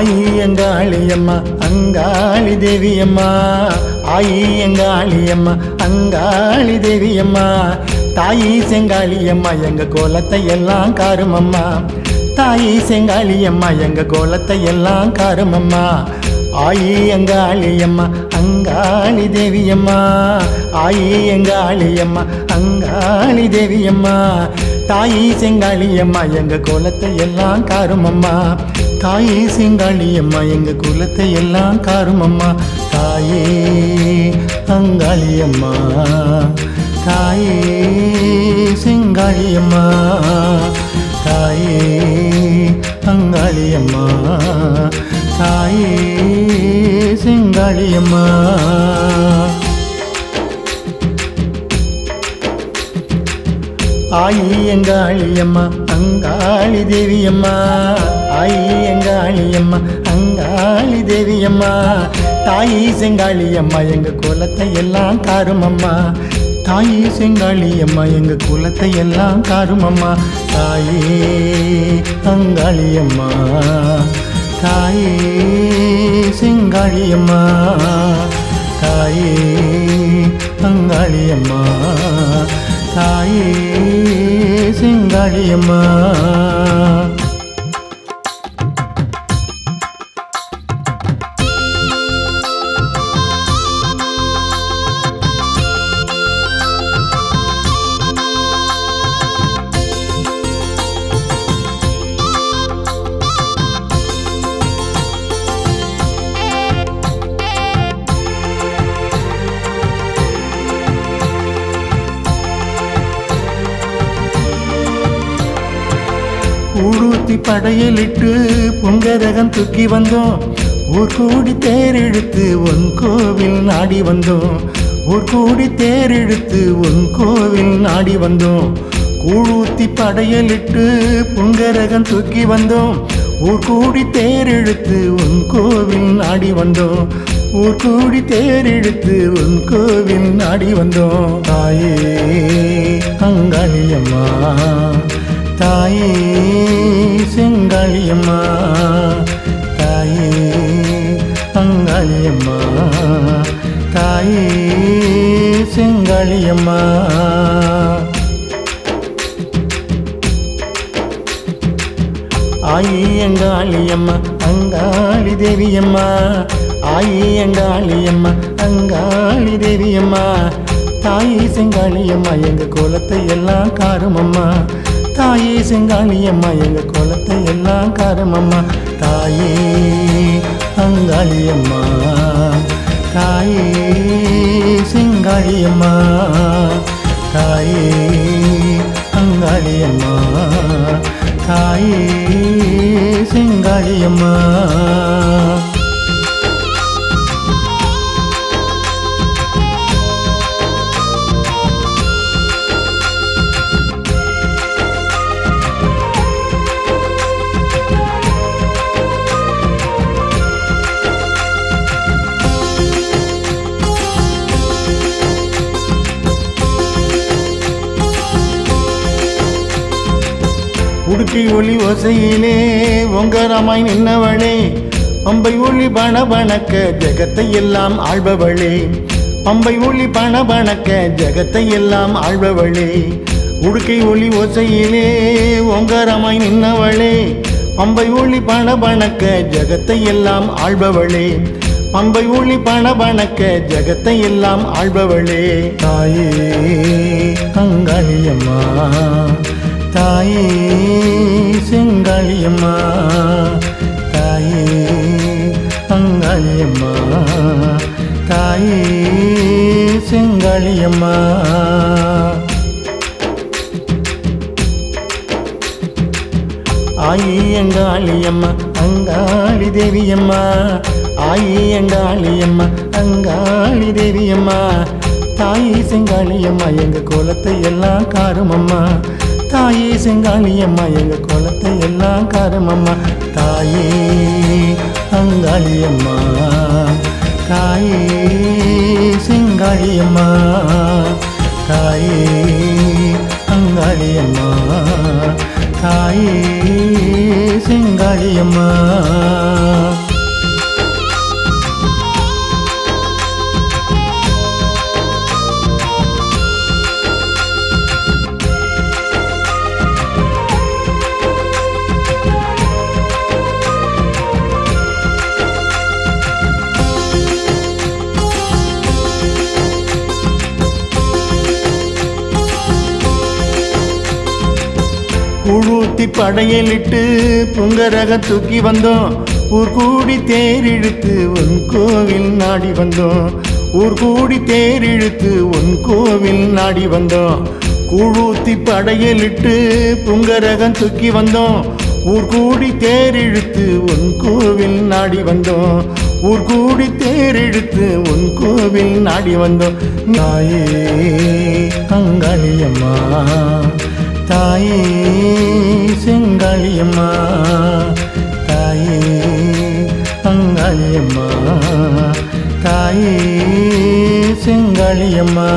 ஆயி எங்காளியம்மா அங்காளி தேவியம்மா, ஆயி எங்காளியம்மா அங்காளி தேவியம்மா, தாயி செங்காளியம்மா எங்க கோலத்தை எல்லாம் காருமம்மா, தாயி செங்காளியம்மா எங்க கோலத்தை எல்லாம் காருமம்மா. ஆயி எங்காளியம்மா அங்காளி தேவியம்மா, ஆயி எங்காளியம்மா அங்காளி தேவியம்மா, தாயி செங்காளியம்மா எங்க கோலத்தை எல்லாம் காருமம்மா, தாயி செங்காளியம்மா எங்க குலத்தை எல்லாம் காருமம்மா. தாயே அங்காளியம்மா, தாயே செங்காளியம்மா, தாயே அங்காளியம்மா, தாயே செங்காளியம்மா. ஆயி எங்காளியம்மா அங்காளி தேவியம்மா, ஆயி எங்காளியம்மா அங்காளி தேவியம்மா, தாயி செங்காளியம்மா எங்க குலத்தை எல்லாம் காருமம்மா, தாயி செங்காளியம்மா எங்க குலத்தை எல்லாம் காருமம்மா. தாயே அங்காளியம்மா, தாயே செங்காளியம்மா, தாயே அங்காளியம்மா, தாயே செங்காளியம்மா. ஊழூத்தி படையலிட்டு பொங்கரகம் தூக்கி வந்தோம், ஊர் கூடி தேரெடுத்து உன் கோவில் நாடி வந்தோம், ஊர் கூடி தேரெடுத்து உன் கோவில் நாடி வந்தோம். கூழூத்தி படையலிட்டு பொங்கரகம் தூக்கி வந்தோம், ஊர் கூடி தேரெடுத்து உன் கோவில் நாடி வந்தோம், ஊர் கூடி தேரெடுத்து உன் கோவில் நாடி வந்தோம். தாயே அங்காளியம்மா, தாயே செங்காளியம்மா, தாயே அங்காளியம்மா, தாயே செங்காளியம்மா. ஆயி எங்காளியம்மா அங்காளி தேவியம்மா, ஆயி எங்காளியம்மா அங்காளி தேவியம்மா, தாயி செங்காளியம்மா எங்க கோலத்தை எல்லாம் காருமம்மா, தாயே செங்காளியம்மா எங்க கோலத்தை எல்லாம் காருமம்மா. தாயே அங்காளியம்மா, தாயே செங்காளியம்மா, தாயே அங்காளியம்மா, தாயே செங்காளியம்மா. உடுக்கி ஒளி ஓசையிலே ஒங்கரமாய் நின்னவளே, பம்பை ஒளி பணபணக்க ஜெகத்தை எல்லாம் ஆள்பவளே, பம்பை ஒளி பணபணக்க ஜெகத்தை எல்லாம் ஆள்பவளே. உடுக்கை ஒளி ஓசையிலே ஒங்கரமாய் நின்னவளே, பம்பை ஒளி பணபணக்க ஜெகத்தை எல்லாம் ஆள்பவளே, பம்பை ஒளி பணபணக்க ஜெகத்தை எல்லாம் ஆள்பவளே. தாயே அங்காளியம்மா, தாயே செங்காளியம்மா, தாயே அங்காளியம்மா, தாயே செங்காளியம்மா. ஆயி எங்காளியம்மா அங்காளி தேவியம்மா, ஆயி எங்காளியம்மா அங்காளி தேவியம்மா, தாயே செங்காளியம்மா எங்க கோலத்தை எல்லாம் காருமம்மா, தாயே செங்காளியம்மா எங்க கோலத்தை எல்லாம் காருமம்மா. தாயே அங்காளியம்மா, தாயே செங்காளியம்மா, தாயே அங்காளியம்மா, தாயே செங்காளியம்மா. கூழூத்தி படையலிட்டு புங்கரக தூக்கி வந்தோம் ஊர் கூடி தேர் இழுத்து உன் கோவில் நாடி வந்தோம் ஊர் கூடி தேர் இழுத்து உன் கோவில் நாடி வந்தோம் கூழூத்தி படையலிட்டு புங்கரகம் தூக்கி வந்தோம் ஊர் கூடி தேர் இழுத்து உன் கோவில் நாடி வந்தோம் ஊர் கூடி தேர் இழுத்து உன் கோவில் நாடி வந்தோம் தாயே அங்காளியம்மா தாயே செங்காளியம்மா தாயே அங்காளியம்மா தாயே செங்காளியம்மா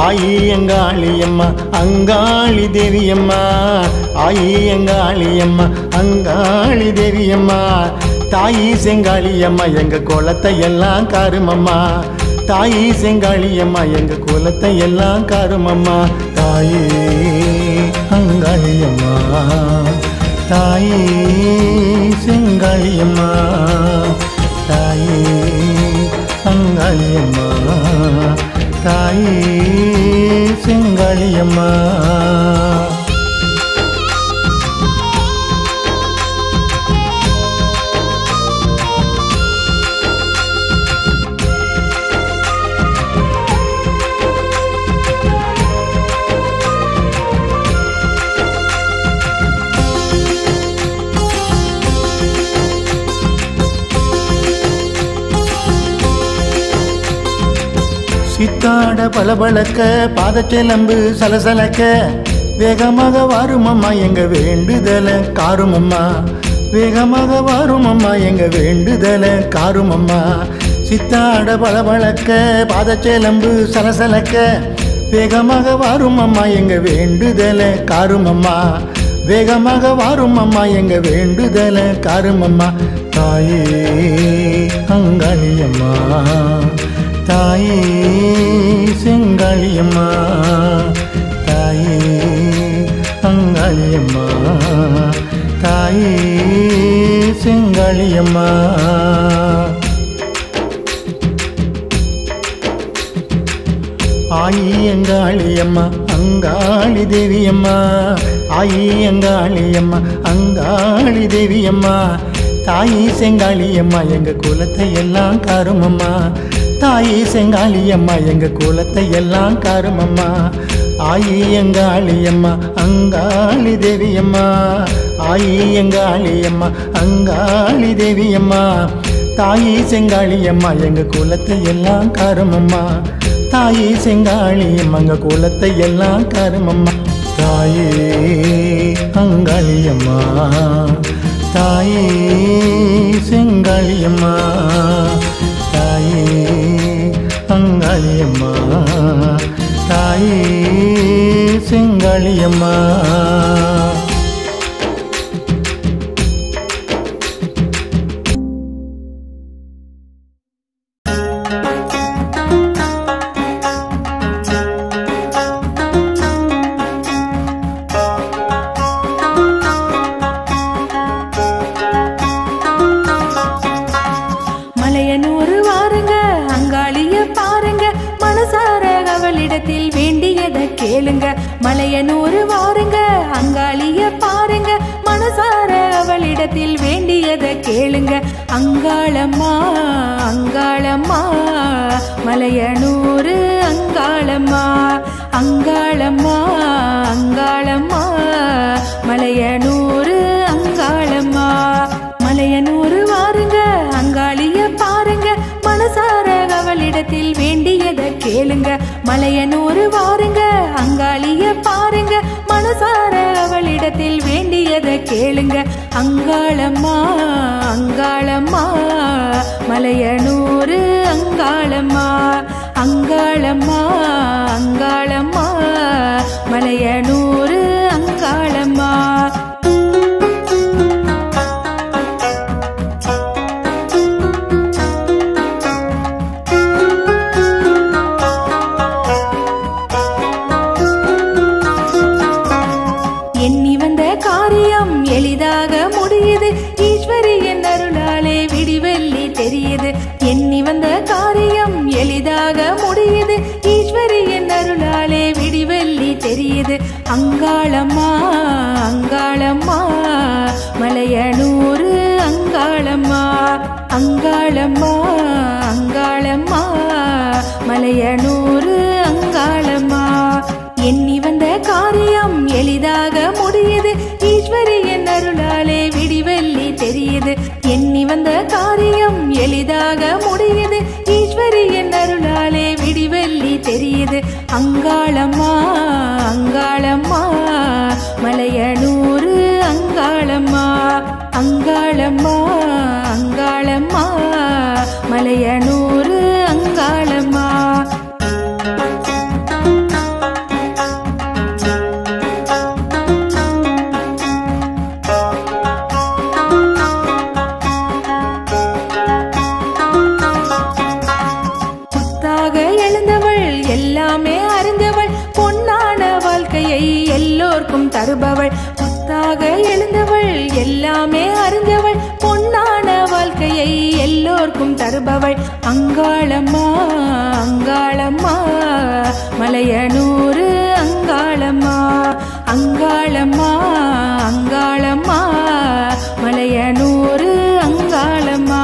ஆயி அங்காளியம்மா அங்காளி தேவியம்மா ஆயி அங்காளியம்மா அங்காளி தேவியம்மா தாயி செங்காளியம்மா எங்க குலத்தை எல்லாம் காருமம்மா தாயி செங்காளியம்மா எங்க குலத்தை எல்லாம் காருமம்மா தாயே அங்காளியம்மா தாயே செங்காளியம்மா தாயே அங்காளியம்மா தாயே செங்காளியம்மா சித்தாட பளபளக்க பாதச்செலம்பு சலசலக்க வேகமாக வாருமம்மா எங்க வேண்டுதல காருமம்மா வேகமாக வாருமம்மா எங்க வேண்டுதல காருமம்மா சித்தாட பளபளக்க பாதச்செலம்பு சலசலக்க வேகமாக வாருமம்மா எங்க வேண்டுதல காருமம்மா வேகமாக வாருமம்மா எங்க வேண்டுதல காருமம்மா தாயே அங்காளியம்மா தாயே செங்காளியம்மா தாயே அங்காளியம்மா தாயே செங்காளியம்மா ஆயி அங்காளியம்மா அங்காளி தேவியம்மா ஆயி அங்காளியம்மா அங்காளி தேவியம்மா தாயி செங்காளியம்மா எங்க குலத்தை எல்லாம் காருமம்மா தாயி செங்காளியம்மா எங்க குலத்தை எல்லாம் காருமம்மா ஆயி அங்காளியம்மா அங்காளி தேவியம்மா ஆயி அங்காளியம்மா அங்காளி தேவியம்மா தாயி செங்காளியம்மா எங்க குலத்தை எல்லாம் காருமம்மா தாயி செங்காளியம்மா எங்க குலத்தை எல்லாம் காருமம்மா தாயே அங்காளியம்மா தாயே செங்காளியம்மா தாயே அங்காளியம்மா தாயே செங்காளியம்மா மலையனூர் வாருங்க அங்காளிய பாருங்க மனசார அவளிடத்தில் வேண்டியதை கேளுங்க அங்காளம்மா அங்காளம்மா மலையனூர் அங்காளம்மா அங்காளம்மா அங்காளம்மா மலையனூர் அங்காளம்மா மலையனூர் வாருங்க அங்காளிய பாருங்க மனசார அவளிடத்தில் வேண்டியதை கேளுங்க மலையனூர் வாருங்க அங்காளிய பாருங்க மனசார அவளிடத்தில் வேண்டியதை கேளுங்க அங்காளம்மா அங்காளம்மா மலையனூர் அங்காளம்மா அங்காளம்மா அங்காளம்மா மலையனூர் அங்காளம்மா எளிதாக முடியுது ஈஸ்வரியின் அருளாலே விடிவெள்ளி தெரியுது எண்ணி வந்த காரியம் எளிதாக முடியுது ஈஸ்வரியின் அங்காளம்மா அங்காளம்மா மலையனூர் அங்காளம்மா அங்காளம்மா அங்காளம்மா மலையனூர் அங்காளம்மா எண்ணி வந்த காரியம் எளிதாக முடியுது ஈஸ்வரி என் அருளாலே விடிவெள்ளி தெரியுது எண்ணி வந்த காரியம் எளிதாக முடியுது ஈஸ்வரி என் அருளாலே விடிவெள்ளி தெரியுது அங்காளம்மா அங்காளம்மா மலையனூர் அங்காளம்மா அங்காளம்மா அங்காளம்மா மலையனூர் அங்காளம்மா எல்லாமே அறிந்தவள் பொன்னான வாழ்க்கையை எல்லோர்க்கும் தருபவள் புத்தாக எழுந்தவள் எல்லாமே அறிந்தவள் பொன்னான வாழ்க்கையை எல்லோர்க்கும் தருபவள் அங்காளம்மா அங்காளம்மா மலையனூர் அங்காளம்மா அங்காளம்மா அங்காளம்மா மலையனூர் அங்காளம்மா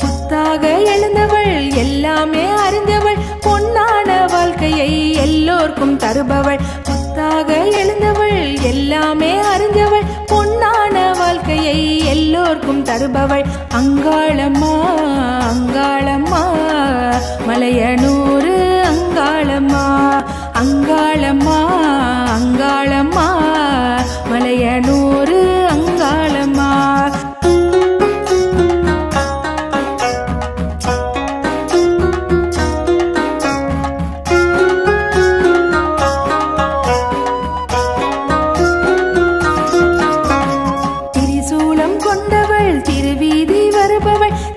புத்தாக எழுந்தவள் எல்லாமே அறிந்தவள் பொன்னான வாழ்க்கையை எல்லோர்க்கும் தருபவள் புத்தாக எழுந்தவள் எல்லாமே அறிந்தவள் பொன்னான வாழ்க்கையை எல்லோர்க்கும் தருபவள் அங்காளம்மா அங்காளம்மா மலையனூர் அங்காளம்மா அங்காளம்மா அங்காளம்மா மலையனூர் அங்காளம்மா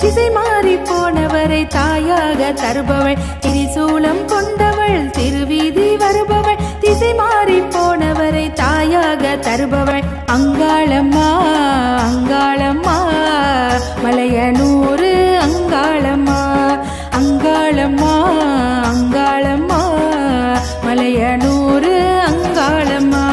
திசை மாறி போனவரை தாயாக தருபவள் திரிசூலம் கொண்டவள் திருவீதி வருபவள் திசை மாறி போனவரை தாயாக தருபவள் அங்காளம்மா அங்காளம்மா மலையனூர் அங்காளம்மா அங்காளம்மா அங்காளம்மா மலையனூர் அங்காளம்மா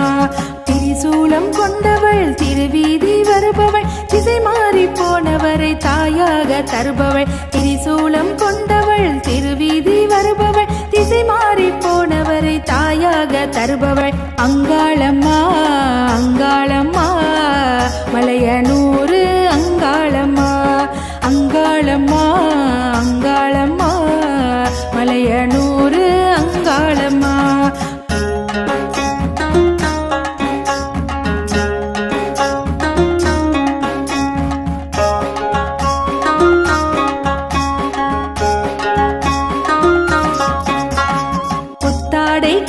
திரிசூலம் கொண்டவள் திருவீதி வருபவள் திசை மாறி போனவரை தாயாக தருபவள் திரிசூலம் கொண்டவள் திருவீதி வருபவள் திசை மாறி போனவரை தாயாக தருபவள் அங்காளம்மா அங்காளம்மா மலையனூர் அங்காளம்மா அங்காளம்மா அங்காளம்மா மலையனூர் அங்காளம்மா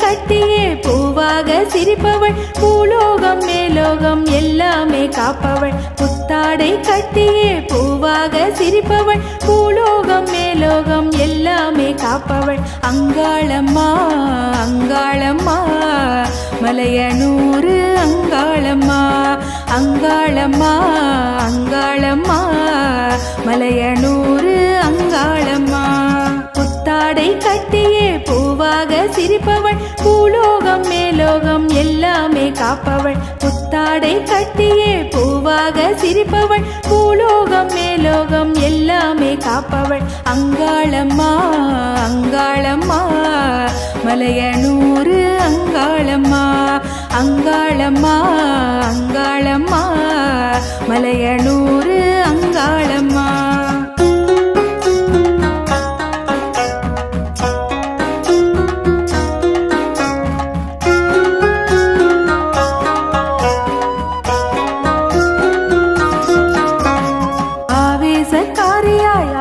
கட்டியே பூவாக சிரிப்பவள் பூலோகம் மேலோகம் எல்லாமே காப்பவள் புத்தாடை கட்டியே பூவாக சிரிப்பவள் பூலோகம் மேலோகம் எல்லாமே காப்பவள் அங்காளம்மா அங்காளம்மா மலையனூர் அங்காளம்மா அங்காளம்மா அங்காளம்மா மலையனூர் அங்காளம்மா புத்தாடை கட்டியே பூவாக சிரிப்பவள் பூலோகம் மேலோகம் எல்லாமே காப்பவள் புத்தாடை கட்டியே பூவாக சிரிப்பவள் பூலோகம் மேலோகம் எல்லாமே காப்பவள் அங்காளம்மா அங்காளம்மா மலையனூர் அங்காளம்மா அங்காளம்மா அங்காளம்மா மலையனூர் அங்காளம்மா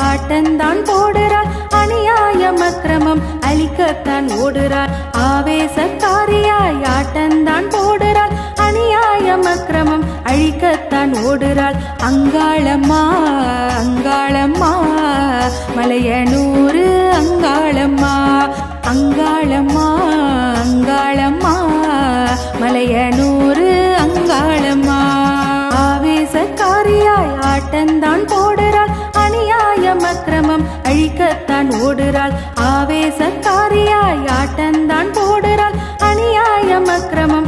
ஆட்டந்தான் போடுறாள் அநியாயம் அக்கிரமம் அழிக்கத்தான் ஓடுறாள் ஆவேசக்காரியாய் ஆட்டந்தான் போடுறாள் அநியாயம் அக்கிரமம் அழிக்கத்தான் ஓடுறாள் அங்காளம்மா அங்காளம்மா மலையனூர் அங்காளம்மா அங்காளம்மா அங்காளம்மா மலையனூர் அங்காளம்மா ஆவேசக்காரியாய் ஆட்டந்தான் போடுறாள் அநியாயம் அக்கிரமம் அழிக்கத்தான் ஓடுறாள் ஆவேசக்காரியாய் ஆட்டந்தான் போடுறாள் அநியாயம் அக்கிரமம்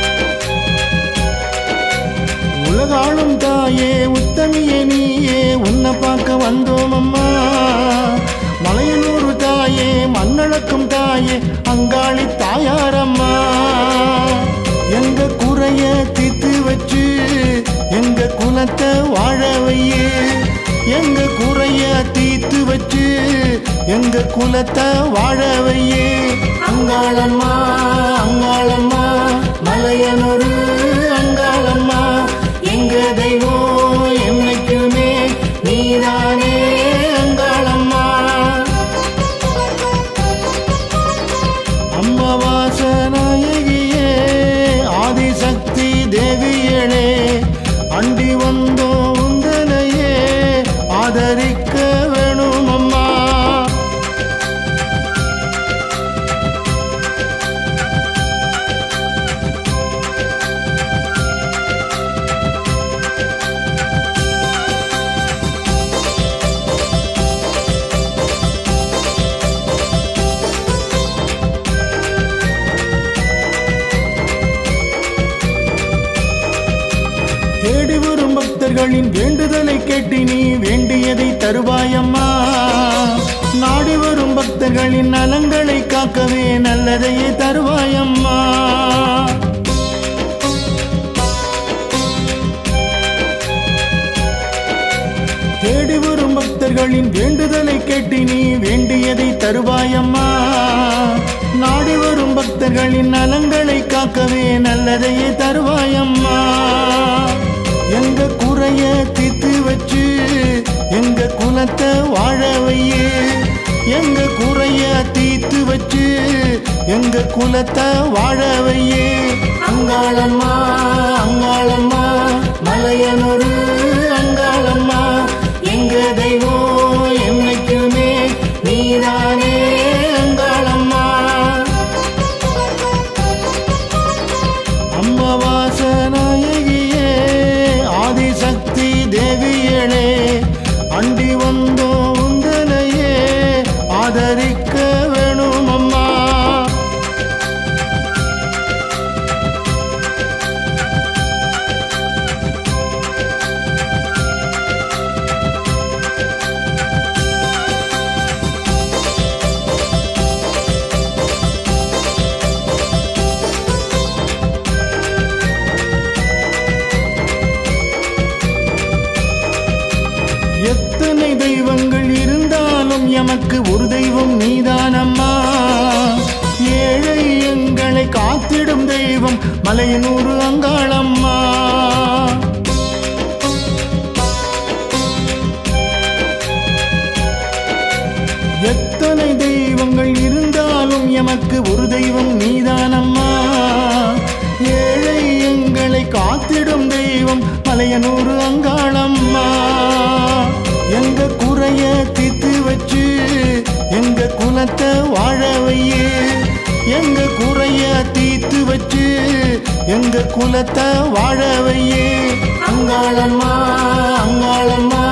தாயே உத்தமியே நீயே உன்னை பார்க்க வந்தோம் அம்மா. மலையனூர் தாயே மண்ணளக்கும் தாயே அங்காளி தாயாரம்மா. எங்க குறைய தீர்த்து வச்சு எங்க குலத்தை வாழ வையே. எங்க குறைய தீர்த்து வச்சு எங்க குலத்தை வாழ வையே. அங்காளம்மா அங்காளம்மா மலையனூர் அங்காளம்மா. எங்க தெய்வம் என்னைக்குமே நீதானே அங்காளம்மா. அம்மாவாசநாயகியே ஆதிசக்தி தேவியளே அண்டி வந்தோம் உந்தனையே ஆதரிக்க வேணும் அம்மா. தேடி வரும் பக்தர்களின் வேண்டுதலை கேட்டு நீ வேண்டியதை தருவாயம்மா. நாடி வரும் பக்தர்களின் நலங்களை காக்கவே நல்லதையே தருவாயம்மா. தேடி வரும் பக்தர்களின் வேண்டுதலை கேட்டு நீ வேண்டியதை தருவாயம்மா. நாடி வரும் பக்தர்களின் நலங்களை காக்கவே நல்லதையே தருவாயம்மா. எங்க குறைய தீர்த்து வச்சு எங்க குலத்தை வாழ வையே. எங்க குறைய தீர்த்து வச்சு எங்க குலத்தை வாழ வையே. அங்காளம்மா அங்காளம்மா மலையனூர் அங்காளம்மா. எங்க தெய்வம் என்னைக்குமே நீதானே அங்காளம்மா. அம்மாவாசநாயகியே ஆதிசக்தி தேவியளே அண்டி வந்தோம் உந்தனையே ஆதரிக்க வேணும் அம்மா. எத்தனை தெய்வங்கள் இருந்தாலும் எமக்கு ஒரு தெய்வம் நீதானம்மா. ஏழை எங்களை காத்திடும் தெய்வம் மலையனூர் அங்காளம்மா. எத்தனை தெய்வங்கள் இருந்தாலும் எமக்கு ஒரு தெய்வம் நீதானம்மா. ஏழை எங்களை காத்திடும் தெய்வம் மலையனூர் அங்காளம்மா. எங்க குறைய தீர்த்து வச்சு எங்க குலத்தை வாழ வையே. எங்க குறைய தீர்த்து வச்சு எங்க குலத்தை வாழ வையே. அங்காளம்மா அங்காளம்மா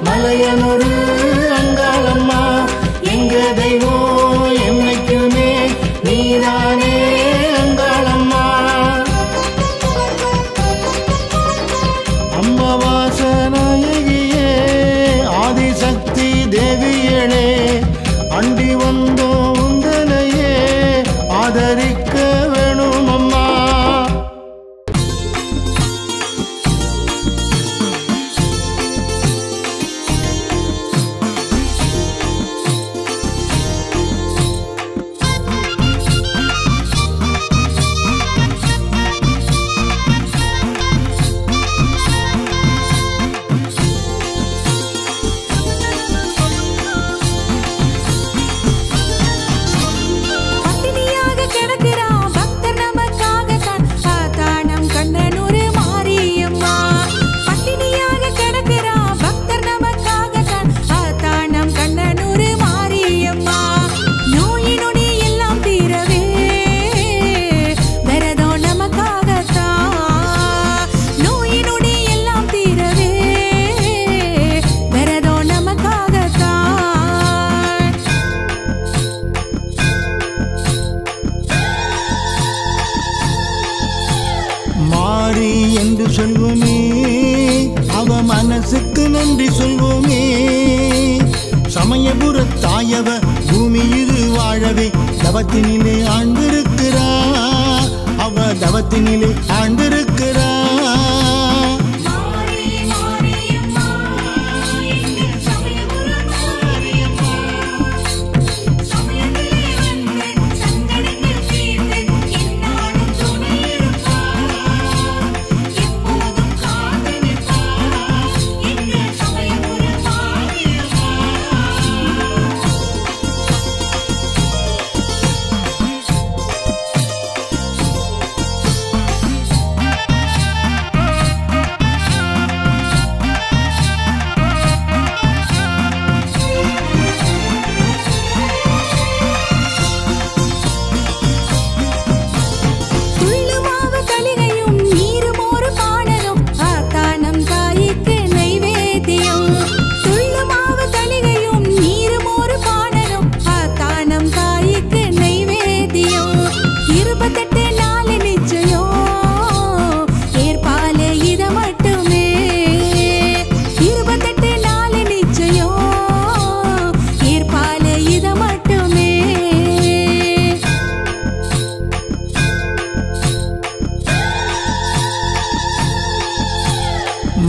மலையனூர் அங்காளம்மா. எங்க தெய்வம் என்னைக்குமே நீதானே அங்காளம்மா. அம்மாவாசநாயகியே ஆதிசக்தி தேவியளே அண்டி வந்தோம் உந்தனையே ஆதரிக்க வேணும் அம்மா. மனசுக்கு நன்றி சொல்வோமே. சமயபுர தாயவ பூமி இது வாழவே தவத்தினிலே ஆண்டிருக்கிறா. அவ தவத்தினிலே ஆண்டிருக்கிறா.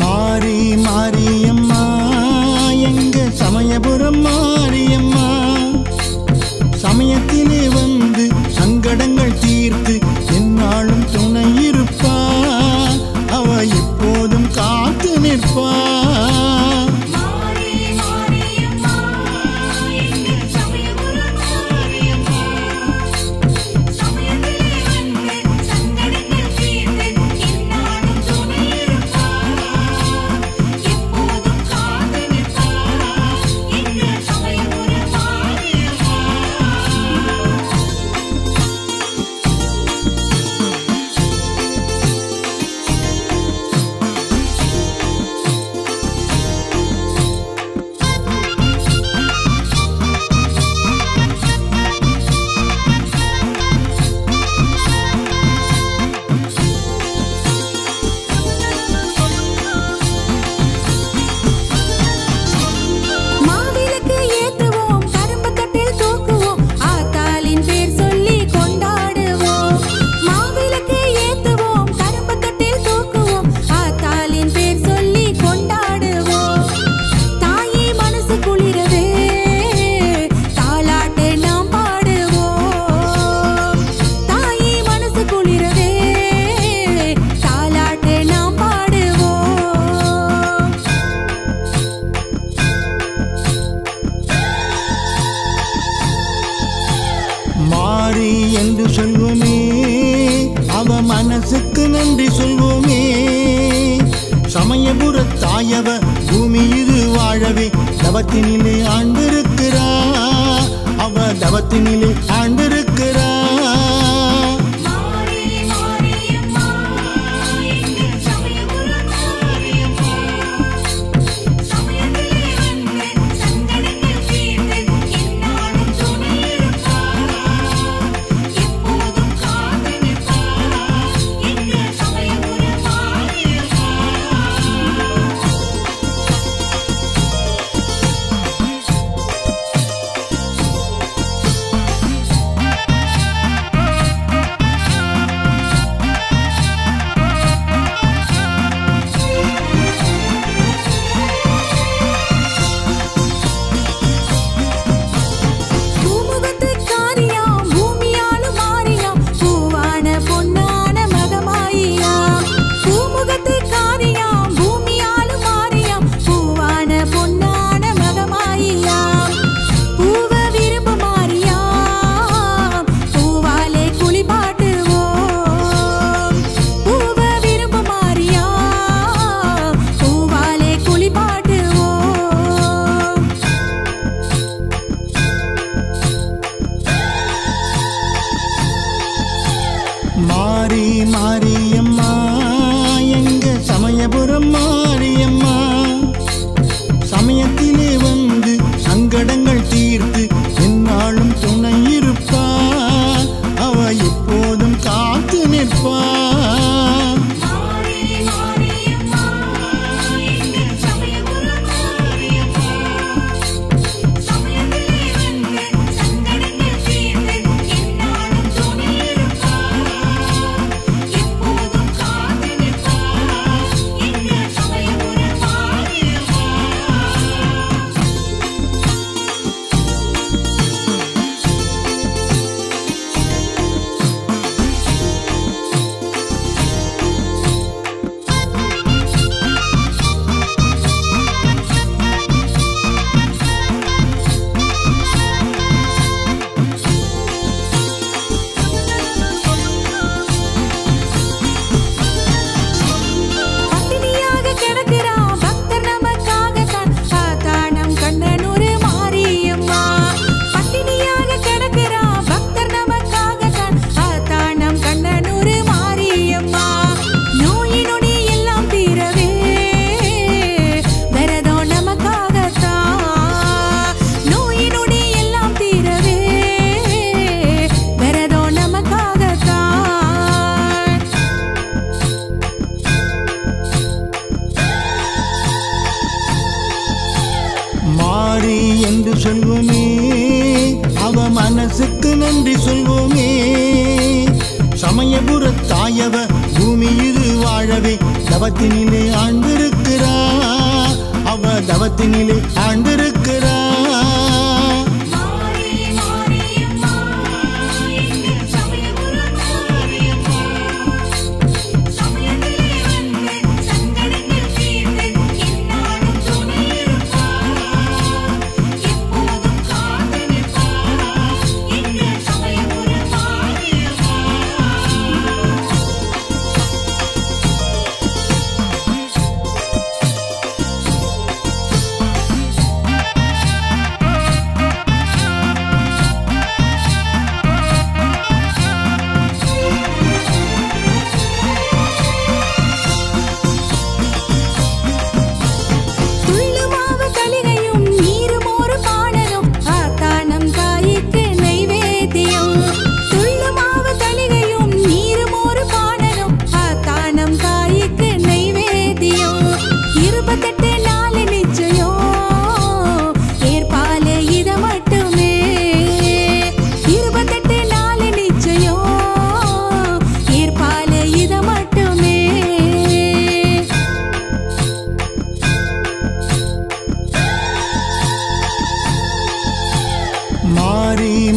மாரி மாரியம்மா எங்க சமயபுரம் மாரியம்மா, சமயத்திலே வந்து சங்கடங்கள் தீர்த்து என்னாலும் துணை இருப்பா. அவ எப்போதும் காத்து நிற்பா. மாரி என்று சொல்வோமே, அவ மனசுக்கு நன்றி சொல்வோமே. சமயபுர தாயவ பூமி இது வாழவே தவத்தினிலே ஆண்டிருக்கிறா. அவ தவத்தினிலே ஆண்டிருக்கிறா. என்று சொல்வோமே, அவ மனசுக்கு நன்றி சொல்வோமே. சமயபுர தாயவ பூமி இது வாழவே தவத்தினிலே ஆண்டிருக்கிறா, அவ தவத்தினிலே ஆண்டிருக்கிறா.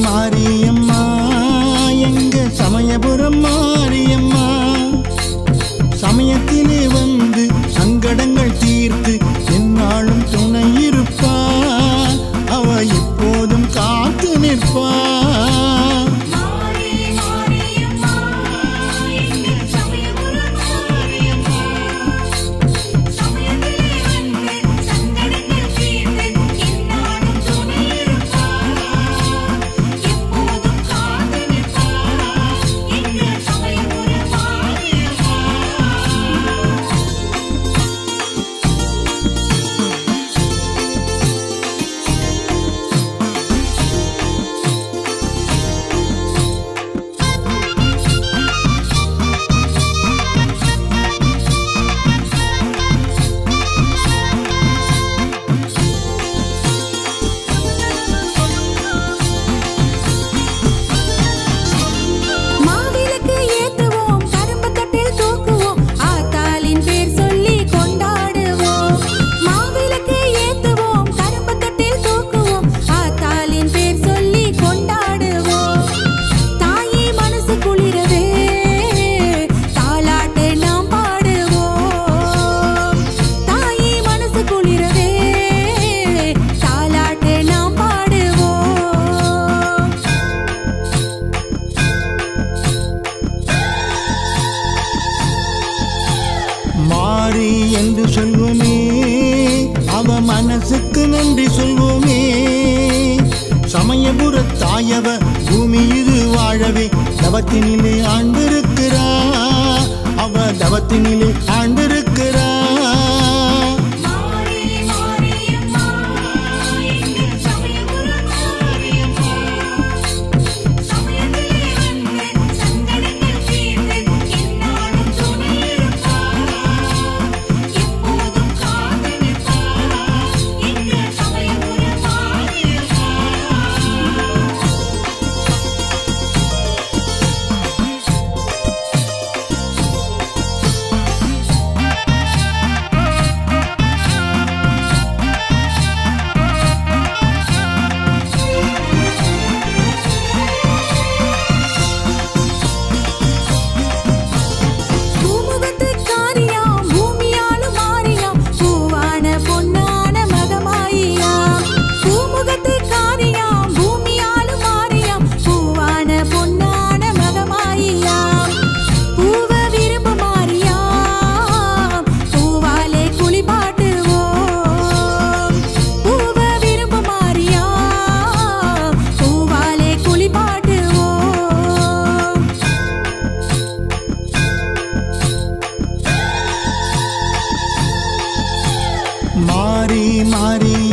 மாரியம்மா எங்க சமயபுரம் மாரியம்மா, சமயத்திலே வந்து சங்கடங்கள் தீர்த்து என்னாலும் துணை இருப்பா, அவ இப்போதும் காத்து நிற்பா. மாரி என்று சொல்வோமே, அவ மனசுக்கு நன்றி சொல்வோமே. சமயபுர தாயவ பூமி இது வாழவே தவத்தினிலே ஆண்டிருக்கிறா, அவ தவத்தினிலே ஆண்டிருக்கிறா. மாரி